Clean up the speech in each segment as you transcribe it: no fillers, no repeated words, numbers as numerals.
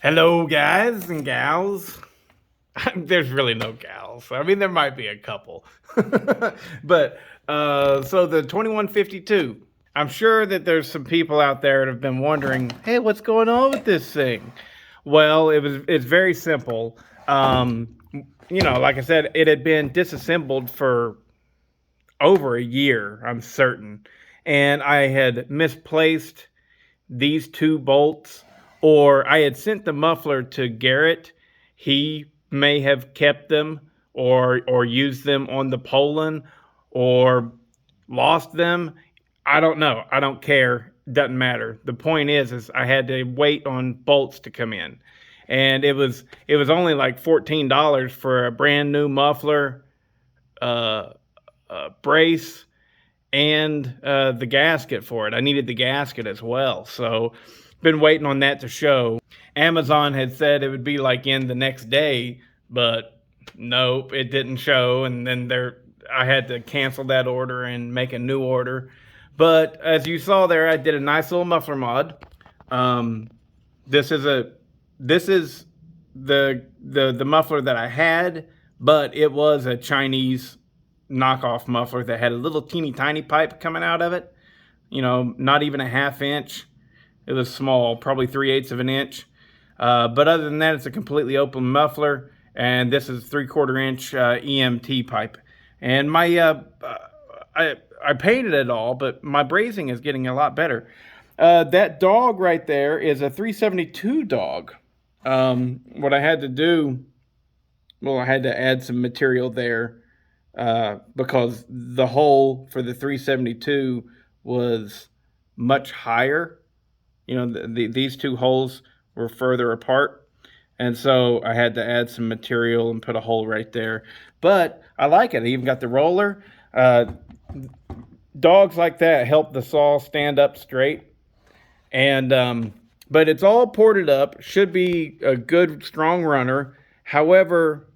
Hello, guys and gals. There's really no gals. I mean, there might be a couple. But so the 2152. I'm sure that there's some people out there that have been wondering, hey, what's going on with this thing? Well, it's very simple. Like I said, it had been disassembled for over a year, I'm certain. And I had misplaced these two bolts, or I had sent the muffler to Garrett. He may have kept them or used them on the Poland or lost them. I don't know. I don't care. Doesn't matter. The point is I had to wait on bolts to come in. And it was only like $14 for a brand new muffler, uh, brace, and the gasket for it. I needed the gasket as well. So been waiting on that to show. Amazon had said it would be like in the next day, but nope, it didn't show. And then I had to cancel that order and make a new order. But as you saw there, I did a nice little muffler mod. Um, this is the muffler that I had, but it was a Chinese knockoff muffler that had a little teeny tiny pipe coming out of it. Not even a half inch. It was small, probably 3/8 of an inch. But other than that, it's a completely open muffler, and this is 3/4 inch EMT pipe. And I painted it all, but my brazing is getting a lot better. That dog right there is a 372 dog. What I had to do, well, I had to add some material there because the hole for the 372 was much higher. These two holes were further apart, and so I had to add some material and put a hole right there. But I like it. I even got the roller. Dogs like that help the saw stand up straight. And but it's all ported up. Should be a good strong runner. However,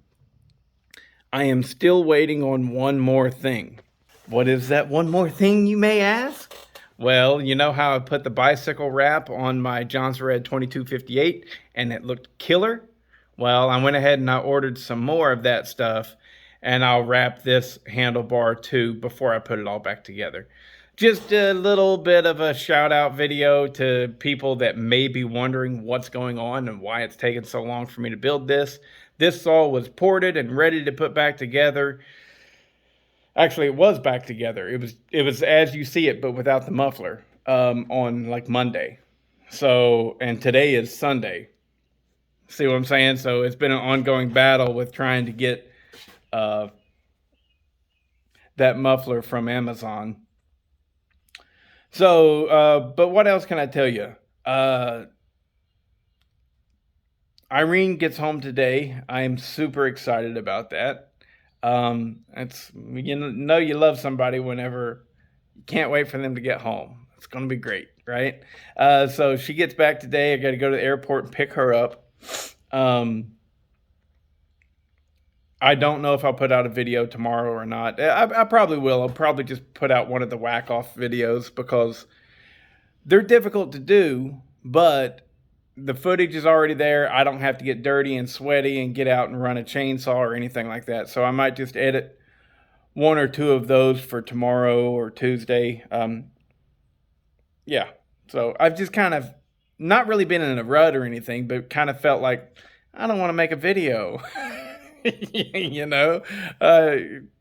I am still waiting on one more thing. What is that one more thing, you may ask? Well, you know how I put the bicycle wrap on my Jonsered 2258 and it looked killer? Well, I went ahead and I ordered some more of that stuff, and I'll wrap this handlebar too before I put it all back together. Just a little bit of a shout out video to people that may be wondering what's going on and why it's taken so long for me to build this. This saw was ported and ready to put back together. Actually, it was back together. It was as you see it, but without the muffler, on like Monday. So, and today is Sunday. See what I'm saying? So it's been an ongoing battle with trying to get uh, that muffler from Amazon. So, but what else can I tell you? Irene gets home today. I am super excited about that. It's you love somebody whenever you can't wait for them to get home. It's gonna be great, right? So she gets back today. I got to go to the airport and pick her up. Um, I don't know if I'll put out a video tomorrow or not. I probably will. I'll probably just put out one of the whack off videos because they're difficult to do, but the footage is already there. I don't have to get dirty and sweaty and get out and run a chainsaw or anything like that. So I might just edit one or two of those for tomorrow or Tuesday. Yeah. So I've just kind of not really been in a rut or anything, but kind of felt like I don't want to make a video. you know, uh,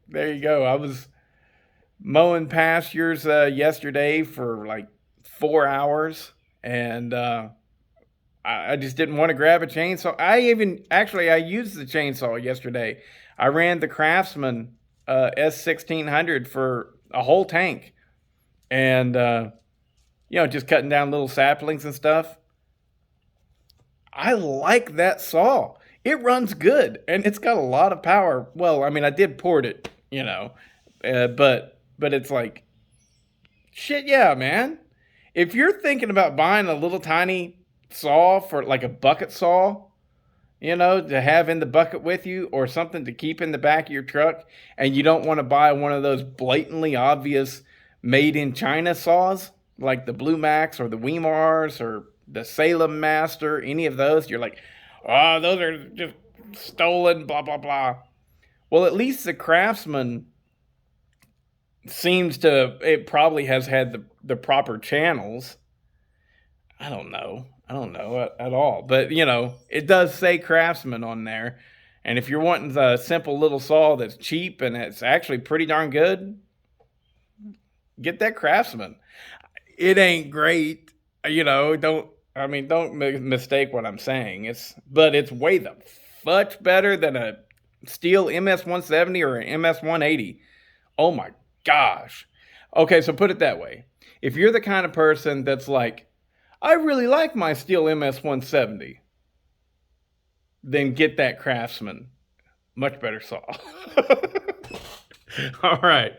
there you go. I was mowing pastures yesterday for like 4 hours, and I just didn't want to grab a chainsaw. I used the chainsaw yesterday. I ran the Craftsman S1600 for a whole tank, and just cutting down little saplings and stuff. I like that saw. It runs good and it's got a lot of power. Well, I mean, I did port it, but it's like shit. Yeah, man. If you're thinking about buying a little tiny saw for like a bucket saw, to have in the bucket with you or something to keep in the back of your truck, and you don't want to buy one of those blatantly obvious made in China saws like the Blue Max or the Weimars or the Salem Master, any of those, you're like, oh, those are just stolen, blah, blah, blah. Well, at least the Craftsman it probably has had the proper channels. I don't know at all. But, it does say Craftsman on there. And if you're wanting a simple little saw that's cheap and it's actually pretty darn good, get that Craftsman. It ain't great, don't mistake what I'm saying. But it's way much better than a Steel MS-170 or an MS-180. Oh my gosh. Okay, so put it that way. If you're the kind of person that's like, I really like my Steel MS-170, then get that Craftsman. Much better saw. All right.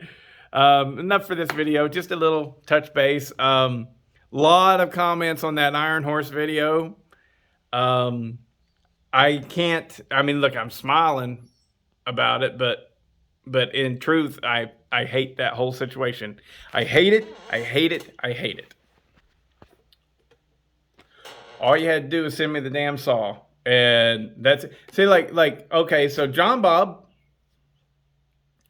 Enough for this video. Just a little touch base. Lot of comments on that Iron Horse video. Look, I'm smiling about it, but in truth, I hate that whole situation. I hate it. I hate it. I hate it. All you had to do was send me the damn saw, and that's it. See, okay, so John Bob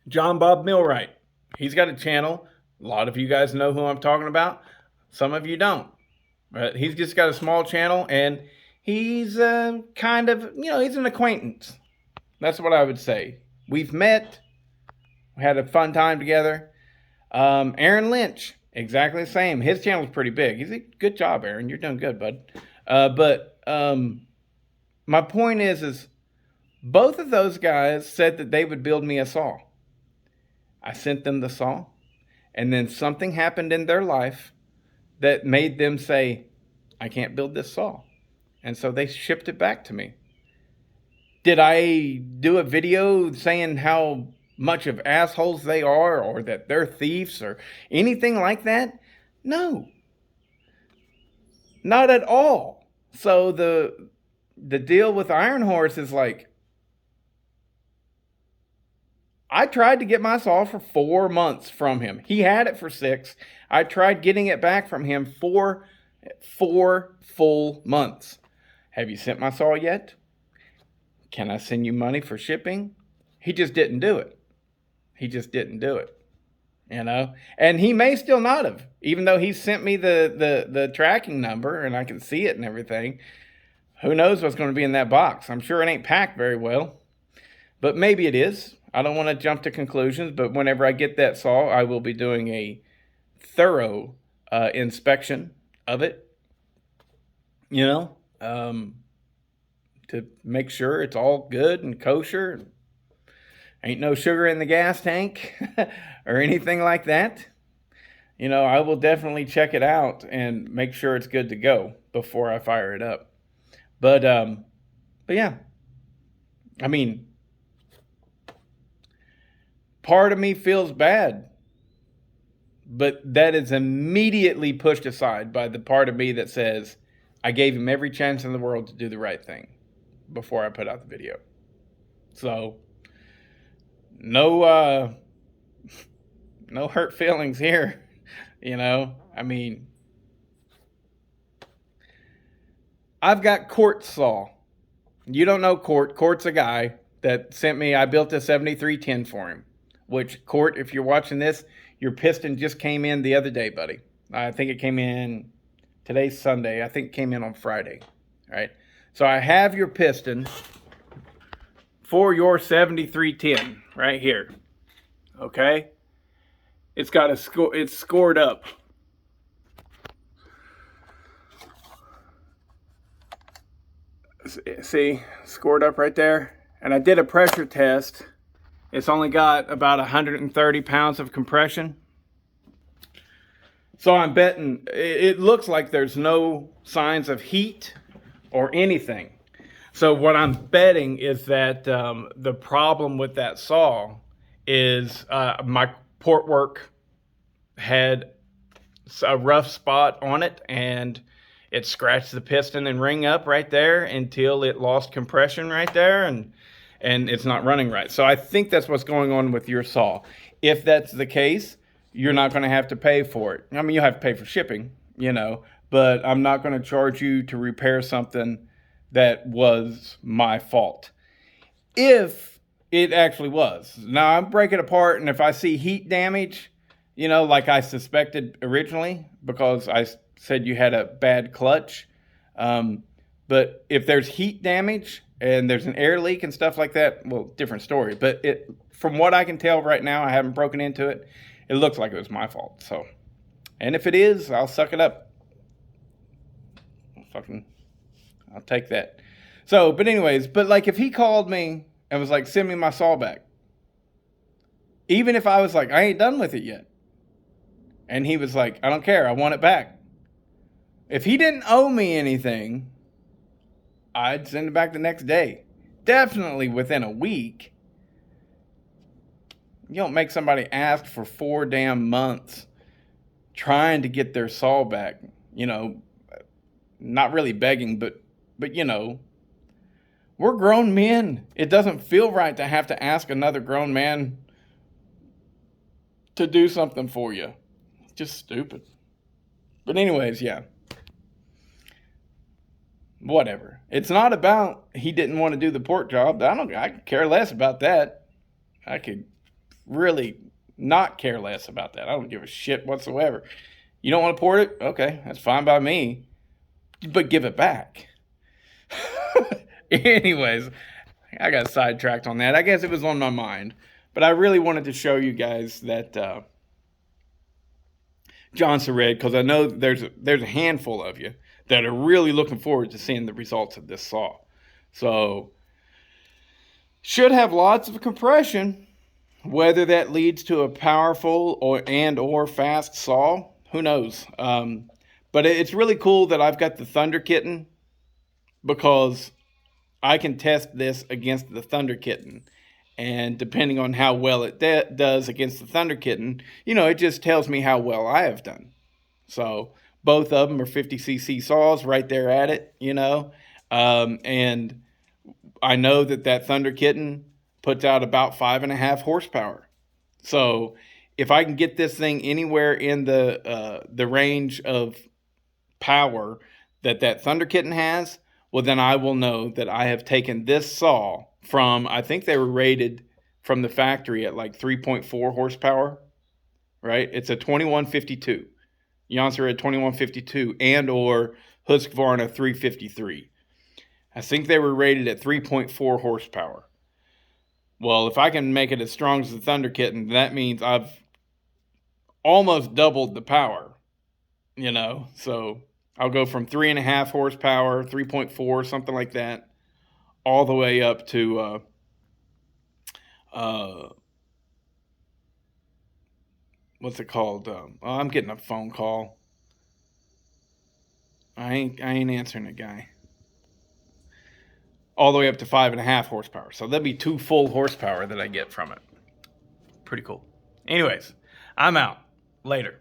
Millwright, he's got a channel. A lot of you guys know who I'm talking about. Some of you don't. But he's just got a small channel, and he's he's an acquaintance. That's what I would say. We've met. We had a fun time together. Aaron Lynch, exactly the same. His channel's pretty big. He's a good job, Aaron. You're doing good, bud. But my point is both of those guys said that they would build me a saw. I sent them the saw, and then something happened in their life that made them say, I can't build this saw. And so they shipped it back to me. Did I do a video saying how much of assholes they are, or that they're thieves, or anything like that? No. Not at all. So the deal with Iron Horse is like, I tried to get my saw for 4 months from him. He had it for 6. I tried getting it back from him for 4 full months. Have you sent my saw yet? Can I send you money for shipping? He just didn't do it. He just didn't do it. And he may still not have, even though he sent me the tracking number and I can see it and everything. Who knows what's going to be in that box? I'm sure it ain't packed very well, but maybe it is. I don't want to jump to conclusions, but whenever I get that saw, I will be doing a thorough inspection of it, to make sure it's all good and kosher. Ain't no sugar in the gas tank or anything like that. I will definitely check it out and make sure it's good to go before I fire it up. But yeah, part of me feels bad, but that is immediately pushed aside by the part of me that says, I gave him every chance in the world to do the right thing before I put out the video. So, no hurt feelings here, I've got Court's saw. You don't know Court. Court's a guy that sent me, I built a 7310 for him, which, Court, if you're watching this, your piston just came in the other day, buddy. I think it came in, today's Sunday. I think it came in on Friday, right? So I have your piston for your 7310 right here, okay? It's got it's scored up. See, scored up right there. And I did a pressure test. It's only got about 130 pounds of compression. So I'm betting, it looks like there's no signs of heat or anything. So what I'm betting is that the problem with that saw is my port work had a rough spot on it, and it scratched the piston and ring up right there until it lost compression right there, and it's not running right. So I think that's what's going on with your saw. If that's the case, you're not going to have to pay for it. You'll have to pay for shipping, but I'm not going to charge you to repair something that was my fault. If it actually was. Now, I'm breaking it apart, and if I see heat damage, you know, like I suspected originally, because I said you had a bad clutch. But if there's heat damage and there's an air leak and stuff like that, well, different story. But from what I can tell right now, I haven't broken into it. It looks like it was my fault. So, and if it is, I'll suck it up. I'll take that. So, but anyways, but like if he called me and was like, send me my saw back, even if I was like, I ain't done with it yet, and he was like, I don't care, I want it back. If he didn't owe me anything, I'd send it back the next day. Definitely within a week. You don't make somebody ask for 4 damn months trying to get their saw back. You know, not really begging, but you know, we're grown men. It doesn't feel right to have to ask another grown man to do something for you. It's just stupid. But anyways, yeah. Whatever. It's not about he didn't want to do the port job. I could care less about that. I could really not care less about that. I don't give a shit whatsoever. You don't want to port it? Okay, that's fine by me. But give it back. Anyways, I got sidetracked on that. I guess it was on my mind. But I really wanted to show you guys that Jonsered, because I know there's a handful of you that are really looking forward to seeing the results of this saw. So, should have lots of compression. Whether that leads to a powerful or fast saw, who knows? But it's really cool that I've got the Thunder Kitten, because I can test this against the Thunder Kitten. And depending on how well it does against the Thunder Kitten, you know, it just tells me how well I have done. So both of them are 50cc saws right there at it, you know. And I know that Thunder Kitten puts out about 5.5 horsepower. So if I can get this thing anywhere in the range of power that Thunder Kitten has, well, then I will know that I have taken this saw from, I think they were rated from the factory at like 3.4 horsepower, right? It's a 2152. Jonsered 2152 and or Husqvarna 353. I think they were rated at 3.4 horsepower. Well, if I can make it as strong as the Thunder Kitten, that means I've almost doubled the power, you know? So I'll go from 3.5 horsepower, 3.4, something like that, all the way up to what's it called? I'm getting a phone call. I ain't answering it, guy. All the way up to 5.5 horsepower. So that'd be 2 full horsepower that I get from it. Pretty cool. Anyways, I'm out. Later.